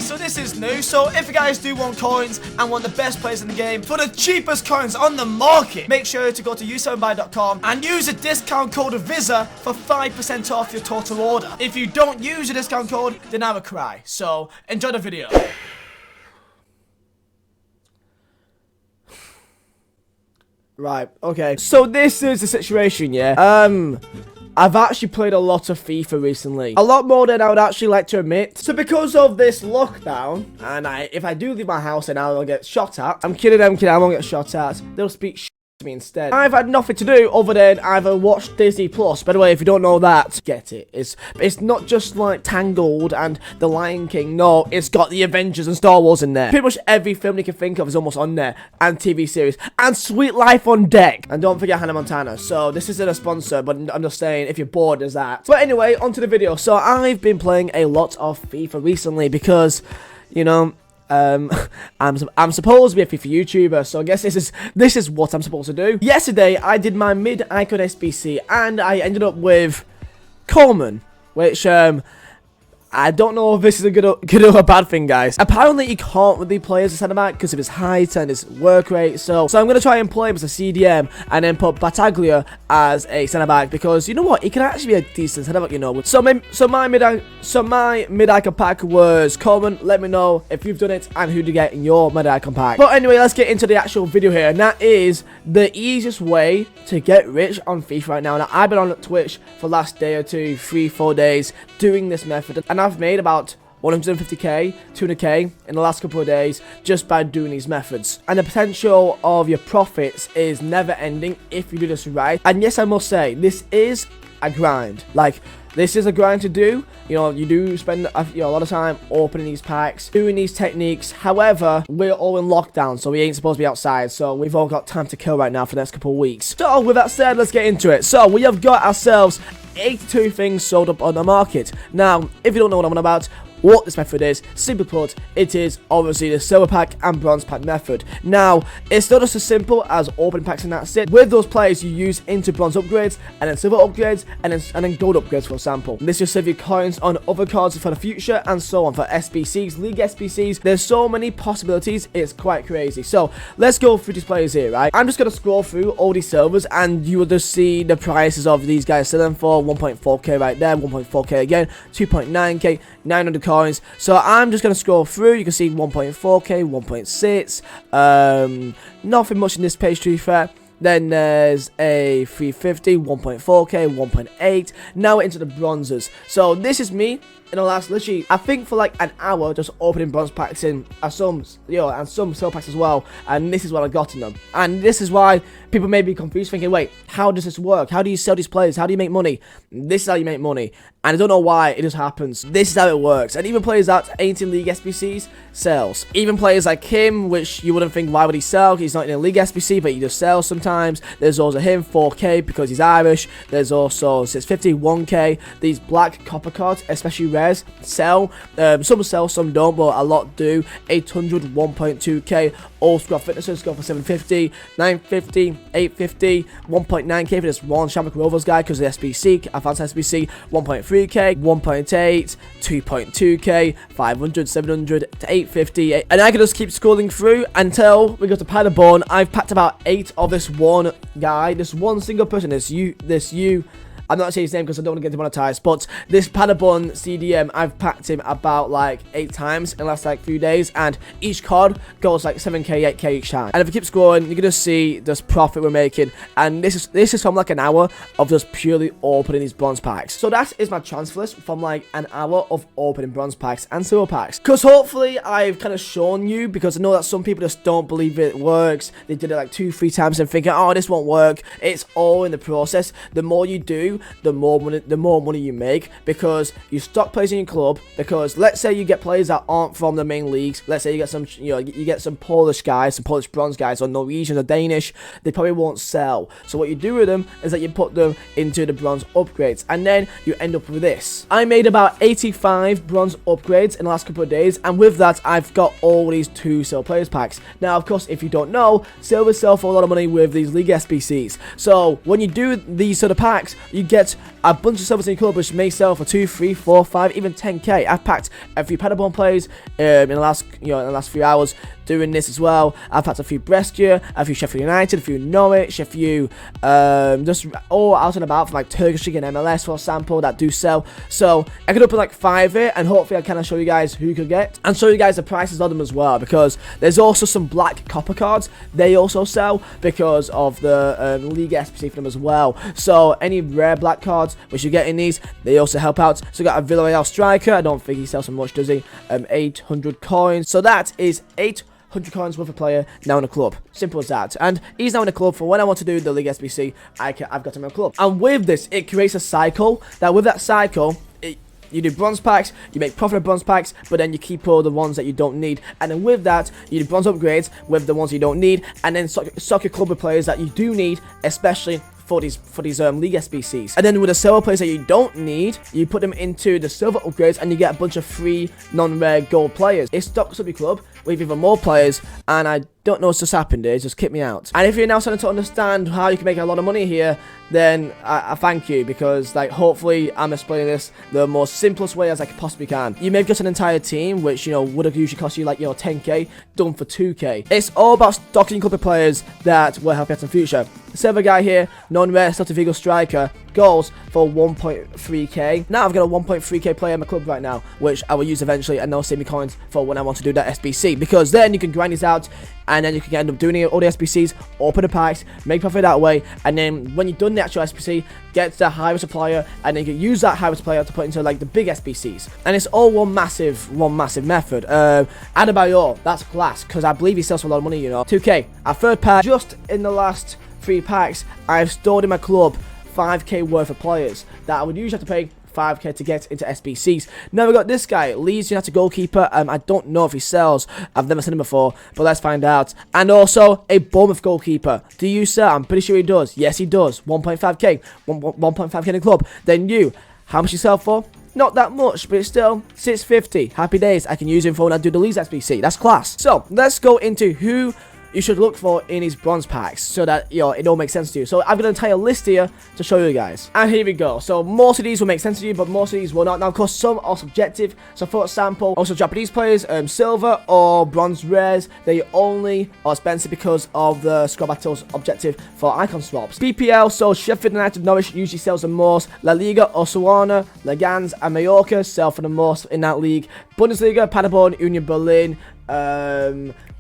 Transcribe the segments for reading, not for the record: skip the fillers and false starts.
so this is new. So if you guys do want coins and want the best players in the game for the cheapest coins on the market, make sure to go to u7buy.com and use the discount code Vizeh for 5% off your total order. If you don't use the discount code, then I will cry. So enjoy the video. Right, okay. So this is the situation, yeah. I've actually played a lot of FIFA recently. A lot more than I would actually like to admit. So because of this lockdown, and if I do leave my house and I'll get shot at. I'm kidding, I won't get shot at. They'll speak shit to me instead. I've had nothing to do other than either watch Disney Plus. By the way, if you don't know that, get it. It's not just like Tangled and The Lion King. No, it's got the Avengers and Star Wars in there. Pretty much every film you can think of is almost on there. And TV series. And Sweet Life on Deck. And don't forget Hannah Montana. So this isn't a sponsor, but I'm just saying if you're bored, there's that. But anyway, onto the video. So I've been playing a lot of FIFA recently because, you know, I'm supposed to be a FIFA YouTuber, so I guess this is what I'm supposed to do. Yesterday, I did my mid-icon SBC, and I ended up with Coleman, which, I don't know if this is a good or a bad thing, guys. Apparently, he can't really play as a centre-back because of his height and his work rate. So I'm going to try and play him as a CDM and then put Battaglia as a centre-back because, you know what, he can actually be a decent centre-back, you know. So my mid-icon pack was Coleman. Let me know if you've done it and who to get in your mid-icon pack. But anyway, let's get into the actual video here. And that is the easiest way to get rich on FIFA right now. Now, I've been on Twitch for the last day or two, 3-4 days, doing this method. And I've made about 150k, 200k in the last couple of days just by doing these methods. And the potential of your profits is never ending if you do this right. And yes, I must say, this is a grind. Like, this is a grind to do. You know, you do spend a lot of time opening these packs, doing these techniques. However, we're all in lockdown, so we ain't supposed to be outside. So we've all got time to kill right now for the next couple of weeks. So with that said, let's get into it. So we have got ourselves 82 things sold up on the market. Now, if you don't know what I'm on about, what this method is, simply put, it is obviously the silver pack and bronze pack method. Now, it's not just as simple as opening packs and that's it. With those players, you use into bronze upgrades, and then silver upgrades, and then gold upgrades, for example. This will save you coins on other cards for the future, and so on, for SBCs, League SBCs. There's so many possibilities, it's quite crazy. So, let's go through these players here, right? I'm just going to scroll through all these silvers, and you will just see the prices of these guys selling for 1.4k right there, 1.4k again, 2.9k, 900 coins. So I'm just going to scroll through. You can see 1.4k, 1.6, nothing much in this page to be fair. Then there's a 350, 1.4k, 1.8. Now we're into the bronzes. So this is me in the last, literally, I think for like an hour, just opening bronze packs in, and some silver packs as well. And this is what I got in them. And this is why people may be confused, thinking, wait, how does this work? How do you sell these players? How do you make money? This is how you make money. And I don't know why, it just happens. This is how it works. And even players that ain't in League SBCs, sells. Even players like him, which you wouldn't think, why would he sell? He's not in a League SBC, but he just sells sometimes. There's also him, 4k, because he's Irish. There's also 650, 1k. These black copper cards, especially rares, sell. Some sell, some don't, but a lot do. 800, 1.2k. All squad fitnesses go for 750, 950, 850, 1.9k for this Ron Shamrock Rovers guy because of the SBC, advanced SBC, 1.3k, 1.8, 2.2k, 500, 700 to 850, and I can just keep scrolling through until we go to Paderborn. I've packed about 8 of this one guy, this one single person, this you. I'm not saying his name because I don't want to get demonetized, but this Paderborn CDM, I've packed him about like 8 times in the last like few days, and each card goes like 7k, 8k each time. And if you keep scrolling, you can just see this profit we're making, and this is from like an hour of just purely opening these bronze packs. So that is my transfer list from like an hour of opening bronze packs and silver packs. Because hopefully I've kind of shown you, because I know that some people just don't believe it works. They did it like 2-3 times and thinking, oh, this won't work. It's all in the process. The more you do, the more money you make, because you stock players in your club. Because let's say you get players that aren't from the main leagues. Let's say you get some, you get some Polish guys, some Polish bronze guys, or Norwegians or Danish. They probably won't sell. So what you do with them is that you put them into the bronze upgrades, and then you end up with this. I made about 85 bronze upgrades in the last couple of days, and with that, I've got all these 2 silver players packs. Now, of course, if you don't know, silver sell for a lot of money with these league SBCs. So when you do these sort of packs, you get a bunch of servers in your club which may sell for 2, 3, 4, 5, even 10k. I've packed a few Paderborn players in the last few hours doing this as well. I've packed a few Brescia, a few Sheffield United, a few Norwich, a few just all out and about from like Turkish League and MLS, for example, that do sell. So I could open like 5 here, and hopefully I can show you guys who you could get and show you guys the prices of them as well, because there's also some black copper cards. They also sell because of the League SPC for them as well. So any rare black cards which you get in these, they also help out. So we got a Villarreal striker. I don't think he sells so much, does he? 800 coins. So that is 800 coins worth of player now in the club. Simple as that. And he's now in the club for when I want to do the League SBC. I've got him in the club. And with this, it creates a cycle. That with that cycle, you do bronze packs, you make profit of bronze packs, but then you keep all the ones that you don't need. And then with that, you do bronze upgrades with the ones you don't need, and then stock your club with players that you do need, especially for these League SBCs. And then with the silver players that you don't need, you put them into the silver upgrades, and you get a bunch of free non-rare gold players. It stocks up your club with even more players, and I don't know what's just happened here, just kick me out. And if you're now starting to understand how you can make a lot of money here, then I thank you, because like hopefully I'm explaining this the most simplest way as I possibly can. You may have got an entire team which would have usually cost you like 10k, done for 2k. It's all about stocking a couple of players that will help you out in the future. The silver guy here, non-rare Celta Vigo striker, goals for 1.3k. Now I've got a 1.3k player in my club right now, which I will use eventually, and they'll save me coins for when I want to do that SBC, because then you can grind these out, and then you can end up doing all the SBCs, open the packs, make profit that way, and then when you've done the actual SBC, get the higher supplier, and then you can use that higher supplier to put into like the big SBCs. And it's all one massive method. Adebayor, that's class, because I believe he sells for a lot of money, 2k. Our third pack, just in the last 3 packs, I've stored in my club 5k worth of players that I would usually have to pay 5k to get into SBCs. Now we got this guy, Leeds United goalkeeper. I don't know if he sells. I've never seen him before, but let's find out. And also a Bournemouth goalkeeper. Do you sell? I'm pretty sure he does. Yes, he does. 1.5k. 1.5k in the club. Then you, how much you sell for? Not that much, but it's still 650. Happy days. I can use him for when I do the Leeds SBC. That's class. So let's go into who you should look for in these bronze packs, so that it all makes sense to you. So I've got an entire list here to show you guys, and here we go. So most of these will make sense to you, but most of these will not. Now of course some are subjective. So for example, also Japanese players, silver or bronze rares, they only are expensive because of the squad battles objective for icon swaps. BPL, so Sheffield United, Norwich usually sells the most. La Liga, Osasuna, Legans and Mallorca sell for the most in that league. Bundesliga, Paderborn, Union Berlin,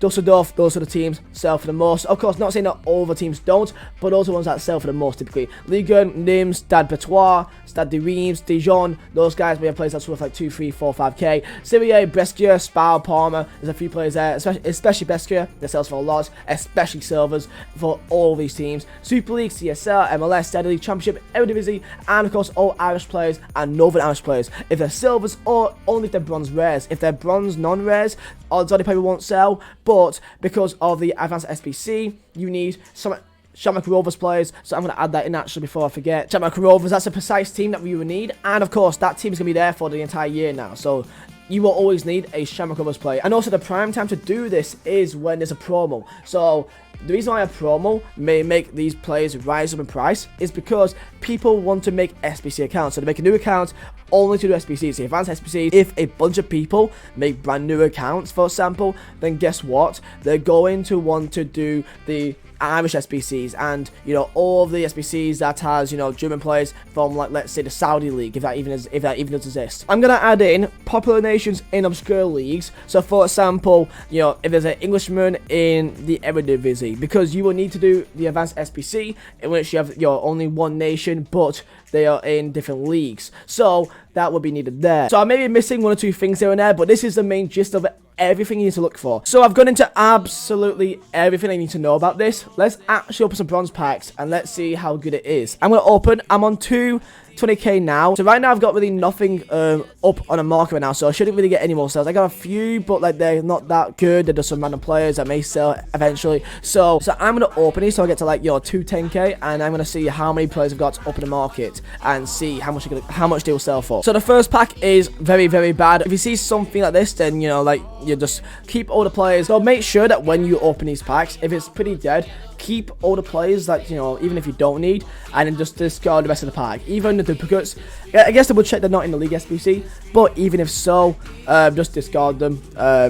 Dusseldorf, those are the teams sell for the most. Of course, not saying that all the teams don't, but those are the ones that sell for the most typically. Ligue 1, Nimes, Stade Betois, Stade de Reims, Dijon, those guys, we have players that's worth like 2, 3, 4, 5k. Serie A, Brescia, Spal, Parma, there's a few players there, especially Brescia, that sells for a lot, especially silvers for all these teams. Super League, CSL, MLS, Steady League, Championship, Eredivisie, and of course all Irish players and Northern Irish players. If they're silvers, or only if they're bronze rares. If they're bronze non-rares, odds are they probably won't sell, but because of the advanced SBC, you need some Shamrock Rovers players, so I'm going to add that in actually before I forget. Shamrock Rovers, that's a precise team that we will need, and of course that team is going to be there for the entire year now, so you will always need a Shamrock Rovers player. And also the prime time to do this is when there's a promo. So the reason why a promo may make these players rise up in price is because people want to make SBC accounts. So they make a new account only to do SBCs. So advanced SBCs, if a bunch of people make brand new accounts, for example, then guess what? They're going to want to do the Irish SBCs and all of the SBCs that has German players from, like, let's say the Saudi league, if that even does exist. I'm gonna add in popular nations in obscure leagues. So for example, if there's an Englishman in the Eredivisie, because you will need to do the advanced SBC in which you have only one nation, but they are in different leagues, so that would be needed there. So I may be missing 1 or 2 things here and there, but this is the main gist of everything you need to look for. So I've gone into absolutely everything I need to know about this. Let's actually open some bronze packs and let's see how good it is. I'm on 2 20k now. So right now I've got really nothing up on a market right now, so I shouldn't really get any more sales. I got a few, but like they're not that good. They're just some random players that may sell eventually. So I'm gonna open these so I get to like 210k, and I'm gonna see how many players I've got up in the market and see how much they will sell for. So the first pack is very, very bad. If you see something like this, then like you just keep all the players. So make sure that when you open these packs, if it's pretty dead, keep all the players that even if you don't need, and then just discard the rest of the pack. Even the duplicates, I guess double check they're not in the league SBC, but even if so, just discard them.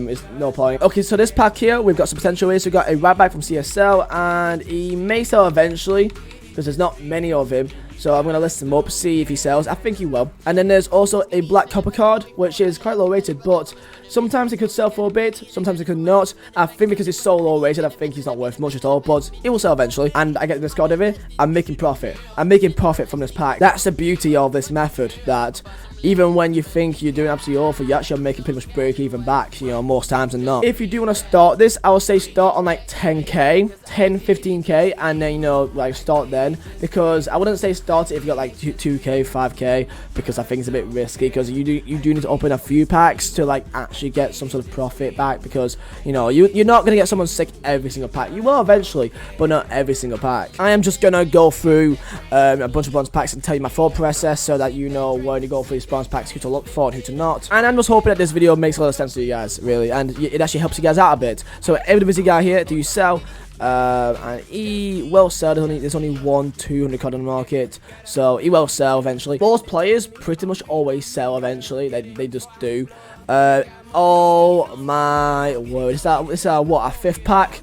It's no point. Okay, so this pack here, we've got some potential here. So we've got a right back from CSL, and he may sell eventually because there's not many of him. So I'm going to list him up, see if he sells. I think he will. And then there's also a black copper card, which is quite low rated, but sometimes it could sell for a bit, sometimes it could not. I think because it's so low rated, I think he's not worth much at all, but it will sell eventually. And I get this card of it, I'm making profit. I'm making profit from this pack. That's the beauty of this method, that even when you think you're doing absolutely awful, you actually are making pretty much break even back, most times than not. If you do want to start this, I would say start on like 10k, 10, 15k, and then, like start then, because I wouldn't say start it if you got like 2k, 5k, because I think it's a bit risky, because you do need to open a few packs to like actually get some sort of profit back, because, you're not going to get someone sick every single pack. You will eventually, but not every single pack. I am just going to go through a bunch of bronze packs and tell you my thought process so that you know when you go through these bronze packs, who to look for and who to not. And I'm just hoping that this video makes a lot of sense to you guys, really, and it actually helps you guys out a bit. So every Vizeh guy here, do you sell? And he will sell. There's only one 200 card on the market, so he will sell eventually. Most players pretty much always sell eventually. They just do. Oh my word! Is that what, a 5th pack?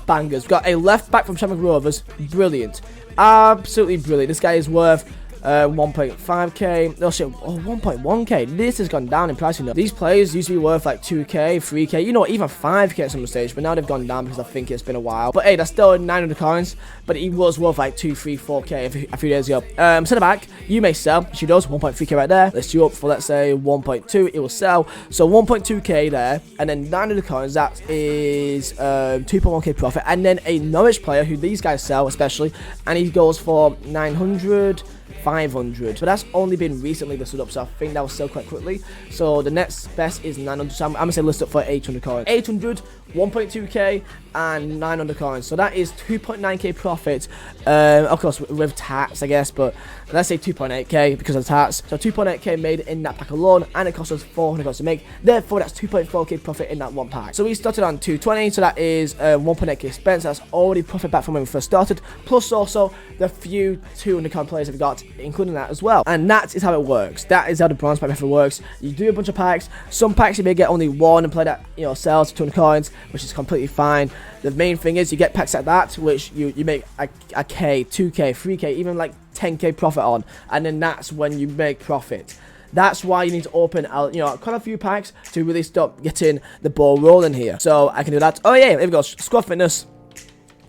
Bangers. We've got a left back from Shamrock Rovers. Brilliant, absolutely brilliant. This guy is worth 1.5k. Oh shit, 1.1k. This has gone down in price. These players used to be worth like 2k, 3k, even 5k at some stage, but now they've gone down because I think it's been a while. But hey, that's still 900 coins, but he was worth like 2, 3, 4k a few days ago. Centre back, you may sell. She does. 1.3k right there. List you up for, let's say, 1.2. It will sell. So 1.2k there, and then 900 coins. That is 2.1k profit. And then a Norwich player who these guys sell especially, and he goes for 900. 500, but that's only been recently listed up, so I think that will sell quite quickly. So the next best is 900, so I'm gonna say list up for 800 coins. 800, 1.2k, and 900 coins, so that is 2.9k profit, of course with tax I guess, but let's say 2.8k because of the tax. So 2.8k made in that pack alone, and it costs us 400 coins to make, therefore that's 2.4k profit in that one pack. So we started on 220, so that is 1.8k expense. That's already profit back from when we first started, plus also the few 200 coin players that we got, including that as well. And that is how it works. That is how the bronze pack method works. You do a bunch of packs. Some packs you may get only one and play that sells to 200 coins, which is completely fine. The main thing is you get packs like that, which you make a k, 2k, 3k, even like 10k profit on, and then that's when you make profit. That's why you need to open quite a few packs to really start getting the ball rolling here. So I can do that. Oh yeah, here we go. Squad fitness.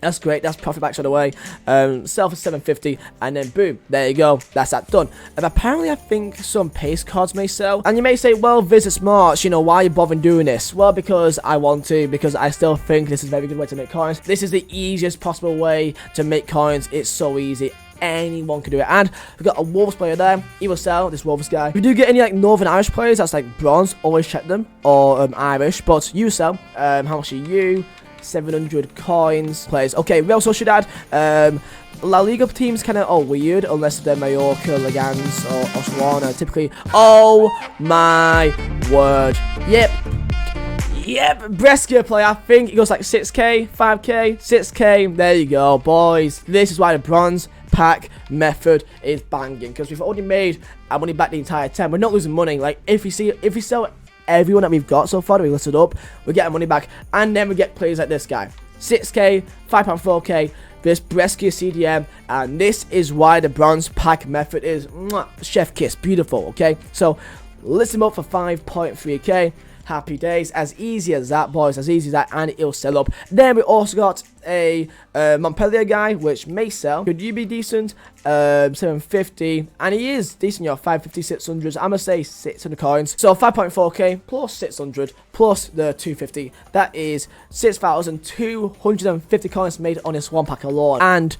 That's great. That's profit back straight away. Sell for 750, and then boom, there you go. That's that done. And apparently, I think some pace cards may sell. And you may say, well, Visit Smart, why are you bothering doing this? Well, because I want to, because I still think this is a very good way to make coins. This is the easiest possible way to make coins. It's so easy. Anyone can do it. And we've got a Wolves player there. He will sell, this Wolves guy. If we do get any like Northern Irish players, that's like bronze, always check them, or Irish, but you sell. How much are you? 700 coins. Players. Okay, Real Sociedad. La Liga teams kind of weird unless they're Mallorca, Legans, or Osasuna. Typically. Oh my word. Yep, Brescia player, I think it goes like 6k, 5k, 6k. There you go, boys. This is why the bronze pack method is banging, because we've already made our money back the entire time. We're not losing money. Like if we sell everyone that we've got so far that we listed up, we get our money back, and then we get players like this guy, 6k, 5.4k, this Brescia CDM, and this is why the bronze pack method is chef kiss, beautiful. Okay, so list them up for 5.3k. Happy days. As easy as that, boys. As easy as that, and it'll sell up. Then we also got a Montpellier guy, which may sell. Could you be decent? 750, and he is decent. 550, 600. I'm gonna say 600 coins. So 5.4k plus 600 plus the 250. That is 6,250 coins made on this one pack alone. And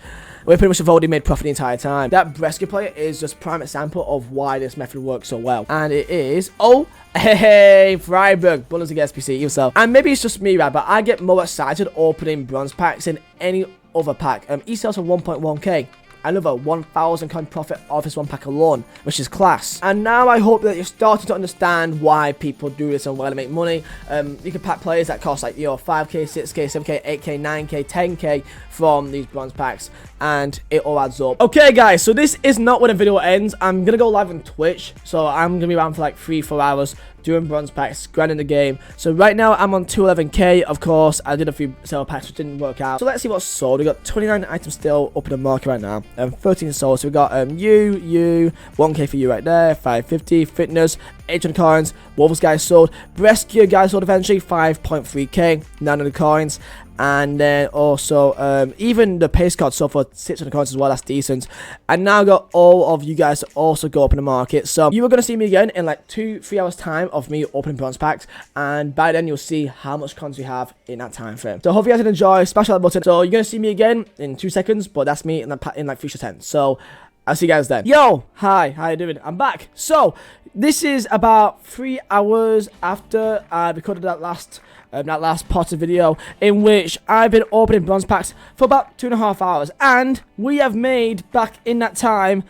we pretty much have already made profit the entire time. That rescue player is just a prime example of why this method works so well. And it is, oh, hey, Freiburg, Bundesliga SPC yourself. And maybe it's just me, right, but I get more excited opening bronze packs than any other pack. He sells for 1.1k. Another 1,000 coin profit off this one pack alone, which is class. And now I hope that you're starting to understand why people do this and why they make money. You can pack players that cost like 5k, 6k, 7k, 8k, 9k, 10k from these bronze packs, and it all adds up. Okay guys, so this is not where the video ends. I'm gonna go live on Twitch, so I'm gonna be around for like 3-4 hours doing bronze packs, grinding the game. So right now I'm on 211k. Of course, I did a few silver packs which didn't work out. So let's see what's sold. We got 29 items still up in the market right now, 13 sold. So we got 1k for you right there, 550 fitness, 800 coins. Wolves guys sold, rescue guys sold eventually, 5.3k, 900 coins. And then also even the pace card sold for 600 coins as well. That's decent. And now I got all of you guys to also go up in the market. So you are going to see me again in like 2-3 hours time of me opening bronze packs, and by then you'll see how much coins we have in that time frame. So hope you guys did enjoy. Smash that button. So you're going to see me again in 2 seconds, but that's me in like 3 to 10. So I'll see you guys then. Yo, hi, how you doing? I'm back. So this is about 3 hours after I recorded that last Potter video, in which I've been opening bronze packs for about 2.5 hours, and we have made back in that time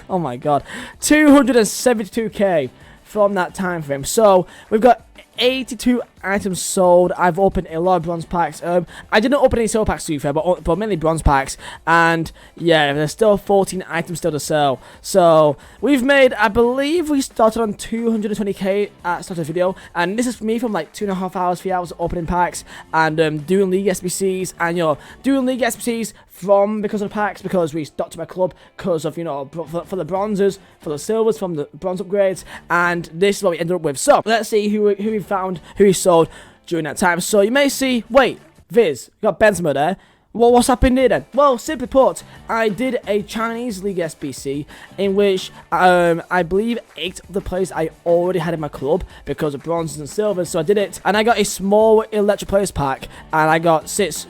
oh my god, 272k from that time frame. So we've got 82 items sold. I've opened a lot of bronze packs. I didn't open any silver packs to be fair, but mainly bronze packs. And yeah, there's still 14 items still to sell. So we've made, I believe we started on 220k at the start of the video, and this is for me from like 2.5 hours, 3 hours opening packs and doing league SBCs, and doing league SBCs from because of the packs, because we stuck to my club, because of for the bronzes, for the silvers from the bronze upgrades, and this is what we ended up with. So let's see who we found, who we sold during that time. So you may see, wait, Viz, we got Benzema there. Well, what's happened here then? Well, simply put, I did a Chinese League SBC in which I believe 8 of the players I already had in my club because of bronzes and silvers, so I did it. And I got a small electric players pack, and I got 6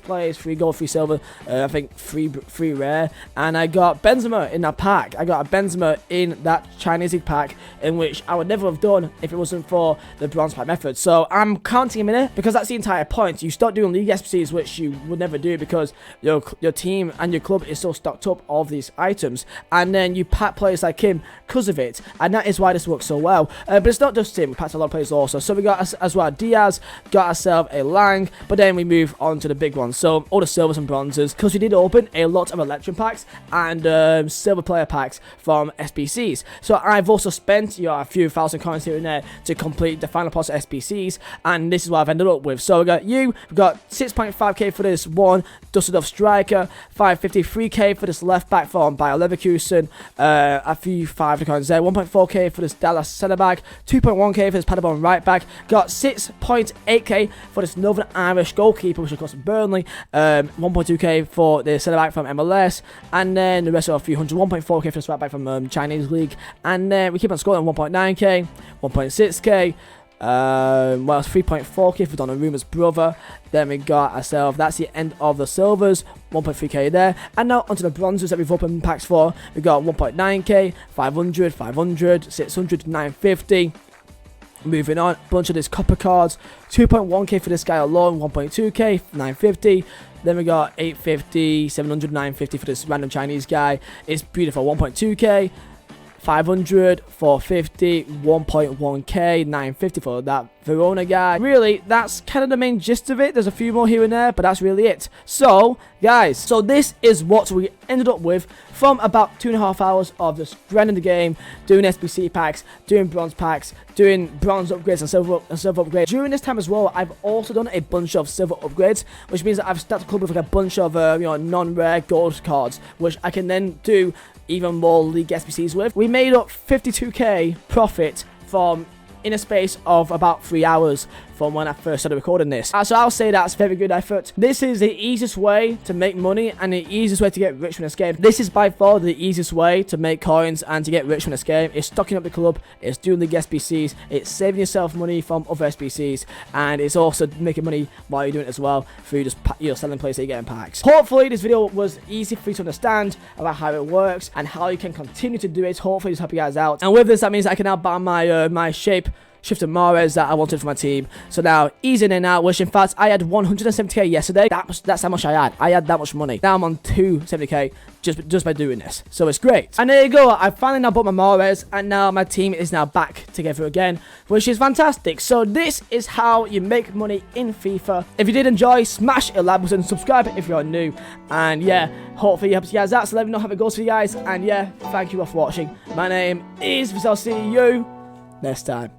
players, 3 gold, 3 silver, I think 3 rare, and I got Benzema in that pack. I got a Benzema in that Chinese League pack, in which I would never have done if it wasn't for the bronze pack method. So I'm counting him in it because that's the entire point. You start doing League SBCs, which you would never do because your team and your club is so stocked up of these items, and then you pack players like him because of it, and that is why this works so well. But it's not just him, we packed a lot of players also. So we got as well Diaz, got ourselves a Lang, but then we move on to the big ones. So all the silvers and bronzes, because we did open a lot of electrum packs and silver player packs from SBCs. So I've also spent a few thousand coins here and there to complete the final parts of SBCs, and this is what I've ended up with. So we've got 6.5k for this one dusted off striker, 553k for this left back from Bayer Leverkusen, a few 5 coins there, 1.4k for this Dallas centre back, 2.1k for this Paderborn right back, got 6.8k for this Northern Irish goalkeeper, which of course is Burnley, 1.2k for the centre back from MLS, and then the rest of a few hundred, 1.4k for this right back from Chinese League, and then we keep on scoring 1.9k, 1.6k. Well, it's 3.4k for Donnarumma's brother. Then we got ourselves, that's the end of the silvers, 1.3k there. And now onto the bronzes that we've opened packs for. We got 1.9k, 500, 500, 600, 950. Moving on, bunch of these copper cards, 2.1k for this guy alone, 1.2k, 950. Then we got 850, 700, 950 for this random Chinese guy. It's beautiful, 1.2k. 500, 450, 1.1k, 950 for that Verona guy. Really, that's kind of the main gist of it. There's a few more here and there, but that's really it. So, guys, so this is what we ended up with from about 2.5 hours of just grinding the game, doing SBC packs, doing bronze packs, doing bronze upgrades and silver upgrades. During this time as well, I've also done a bunch of silver upgrades, which means that I've started the club with like a bunch of non-rare gold cards, which I can then do even more league SBCs with. We made up 52k profit from in a space of about 3 hours from when I first started recording this. So I'll say that's very good effort. This is the easiest way to make money and the easiest way to get rich from this game. This is by far the easiest way to make coins and to get rich from this game. It's stocking up the club, it's doing the SBCs, it's saving yourself money from other SBCs, and it's also making money while you're doing it as well through just selling players that you're getting packs. Hopefully this video was easy for you to understand about how it works and how you can continue to do it. Hopefully this helped you guys out. And with this, that means I can now buy my my shape Shifter Mahrez that I wanted for my team. So now, easy in and out, which in fact, I had 170k yesterday. That's how much I had. I had that much money. Now I'm on 270k just by doing this. So it's great. And there you go. I finally now bought my Mahrez, and now my team is now back together again, which is fantastic. So this is how you make money in FIFA. If you did enjoy, smash a like button, subscribe if you're new, and yeah, hopefully it helps you guys out. So let me know how it goes for you guys. And yeah, thank you all for watching. My name is Vizeh. I'll see you next time.